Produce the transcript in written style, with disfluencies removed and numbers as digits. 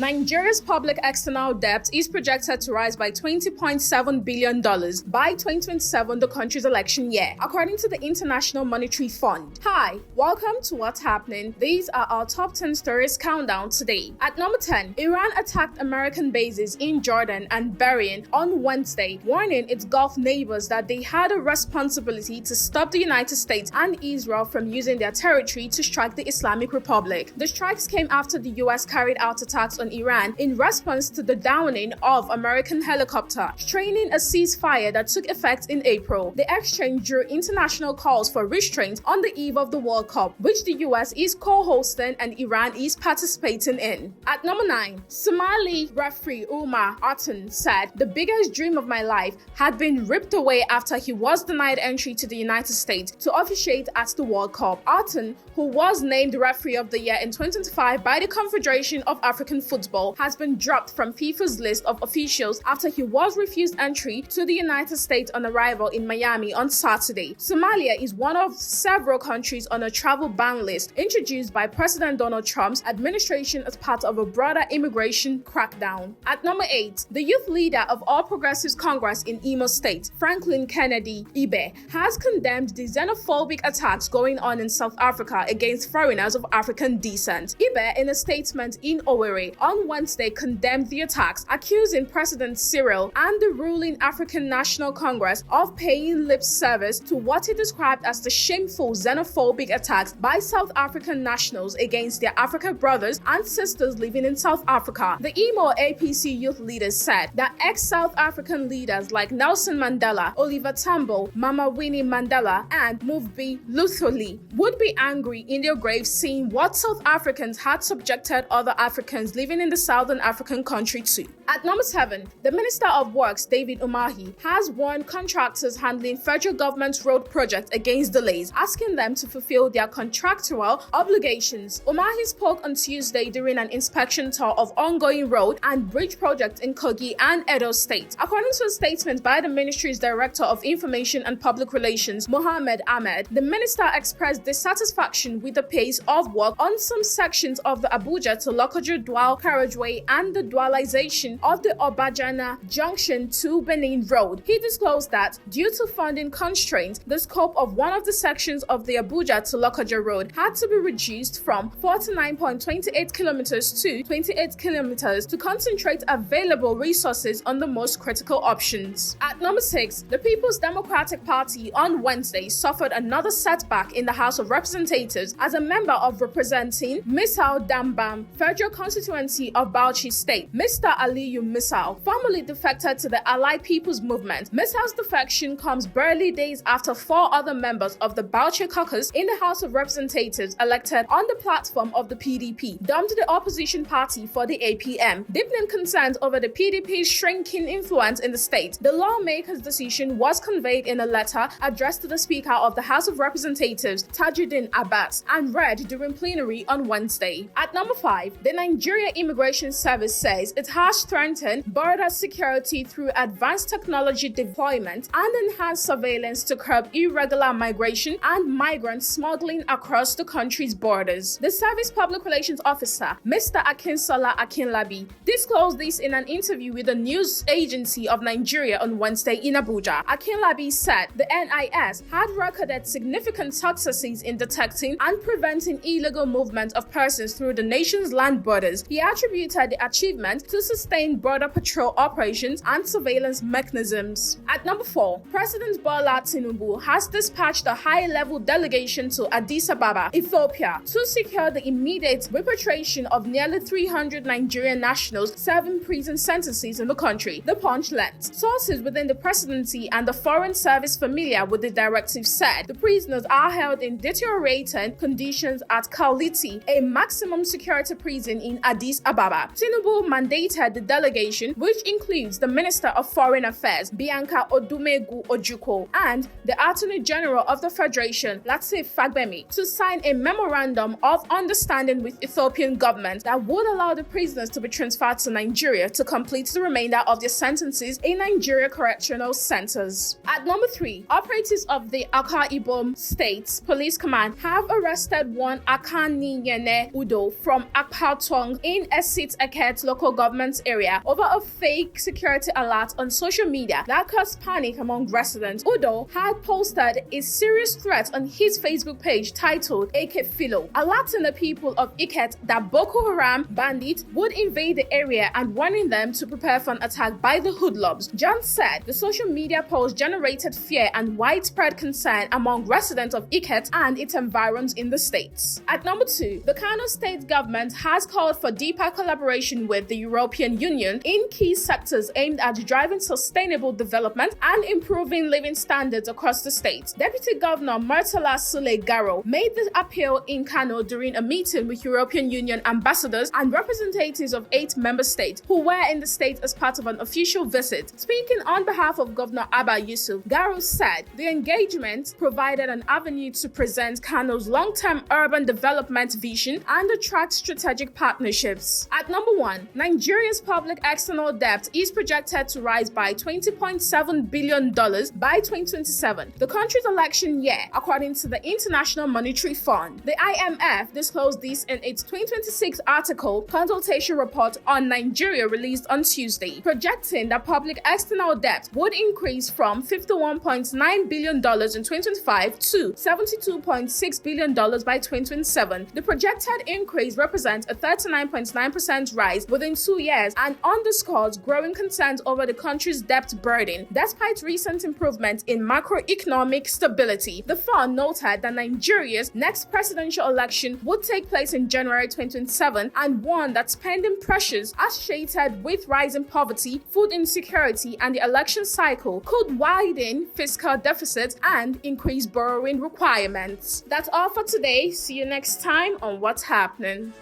Nigeria's public external debt is projected to rise by $20.7 billion by 2027, the country's election year, according to the International Monetary Fund. Hi, welcome to What's Happening. These are our top 10 stories countdown today. At number 10, Iran attacked American bases in Jordan and Bahrain on Wednesday, warning its Gulf neighbors that they had a responsibility to stop the United States and Israel from using their territory to strike the Islamic Republic. The strikes came after the U.S. carried out attacks on Iran in response to the downing of American helicopter, straining a ceasefire that took effect in April. The exchange drew international calls for restraint on the eve of the World Cup, which the U.S. is co-hosting and Iran is participating in. At number 9, Somali referee Umar Aten said, "The biggest dream of my life had been ripped away after he was denied entry to the United States to officiate at the World Cup." Aten, who was named Referee of the Year in 2025 by the Confederation of African Football, has been dropped from FIFA's list of officials after he was refused entry to the United States on arrival in Miami on Saturday. Somalia is one of several countries on a travel ban list introduced by President Donald Trump's administration as part of a broader immigration crackdown. At number 8, the youth leader of All Progressives Congress in Imo State, Franklin Kennedy Ibe, has condemned the xenophobic attacks going on in South Africa against foreigners of African descent. Ibe, in a statement in Owerri on Wednesday, condemned the attacks, accusing President Cyril and the ruling African National Congress of paying lip service to what he described as the shameful xenophobic attacks by South African nationals against their African brothers and sisters living in South Africa. The Imo APC youth leaders said that ex-South African leaders like Nelson Mandela, Oliver Tambo, Mama Winnie Mandela, and Muvbi Luthuli would be angry in their graves seeing what South Africans had subjected other Africans living in the Southern African country to. At number 7, the Minister of Works, David Umahi, has warned contractors handling federal government's road projects against delays, asking them to fulfill their contractual obligations. Umahi spoke on Tuesday during an inspection tour of ongoing road and bridge projects in Kogi and Edo State. According to a statement by the ministry's Director of Information and Public Relations, Mohammed Ahmed, the minister expressed dissatisfaction with the pace of work on some sections of the Abuja to Lokoja Dual Carriageway and the dualization of the Obajana Junction to Benin Road. He disclosed that, due to funding constraints, the scope of one of the sections of the Abuja to Lokoja Road had to be reduced from 49.28 kilometers to 28 kilometers to concentrate available resources on the most critical options. At number 6, the People's Democratic Party on Wednesday suffered another setback in the House of Representatives as a member of representing Misau Dambam Federal Constituency of Bauchi State, Mr. Aliyu Misau, formerly defected to the Allied People's Movement. Misau's defection comes barely days after 4 other members of the Bauchi caucus in the House of Representatives elected on the platform of the PDP dumped the opposition party for the APM, deepening concerns over the PDP's shrinking influence in the state. The lawmaker's decision was conveyed in a letter addressed to the Speaker of the House of Representatives, Tajuddin Abbas, and read during plenary on Wednesday. At number 5, the Nigeria Immigration Service says it has strengthened border security through advanced technology deployment and enhanced surveillance to curb irregular migration and migrant smuggling across the country's borders. The service public relations officer, Mr. Akinsola Akinlabi, disclosed this in an interview with the news agency of Nigeria on Wednesday in Abuja. Akinlabi said the NIS had recorded significant successes in detecting and preventing illegal movement of persons through the nation's land borders. He attributed the achievement to sustained border patrol operations and surveillance mechanisms. At number 4, President Bola Tinubu has dispatched a high-level delegation to Addis Ababa, Ethiopia, to secure the immediate repatriation of nearly 300 Nigerian nationals serving prison sentences in the country, the Punch learned. Sources within the presidency and the Foreign Service familiar with the directive said the prisoners are held in deteriorating conditions at Kauliti, a maximum security prison in Addis Ababa. Tinubu mandated the delegation, which includes the Minister of Foreign Affairs, Bianca Odumegu Ojukwu, and the Attorney General of the Federation, Lateef Fagbemi, to sign a memorandum of understanding with Ethiopian government that would allow the prisoners to be transferred to Nigeria to complete the remainder of their sentences in Nigeria correctional centers. At number 3, operatives of the Akwa Ibom State's Police Command have arrested one Akani Yene Udo from Akpatong in Esit Eket local government area over a fake security alert on social media that caused panic among residents. Udo had posted a serious threat on his Facebook page titled Eke Philo, alerting the people of Iket that Boko Haram bandits would invade the area and warning them to prepare for an attack by the hoodlums. John said the social media post generated fear and widespread concern among residents of Iket and its environs in the states. At number 2, the Kano state government has called for deeper collaboration with the European Union in key sectors aimed at driving sustainable development and improving living standards across the state. Deputy Governor Murtala Sule Garo made the appeal in Kano during a meeting with European Union ambassadors and representatives of 8 member states who were in the state as part of an official visit. Speaking on behalf of Governor Abba Yusuf, Garo said the engagement provided an avenue to present Kano's long-term urban development vision and attract strategic partnerships. At number 1, Nigeria's public external debt is projected to rise by $20.7 billion by 2027, the country's election year, according to the International Monetary Fund. The IMF disclosed this in its 2026 article consultation report on Nigeria released on Tuesday, projecting that public external debt would increase from $51.9 billion in 2025 to $72.6 billion by 2027. The projected increase represents a 39.9% rise within 2 years and underscores growing concerns over the country's debt burden, despite recent improvements in macroeconomic stability. The fund noted that Nigeria's next presidential election would take place in January 2027 and warned that spending pressures associated with rising poverty, food insecurity, and the election cycle could widen fiscal deficits and increase borrowing requirements. That's all for today. See you next time on What's Happening.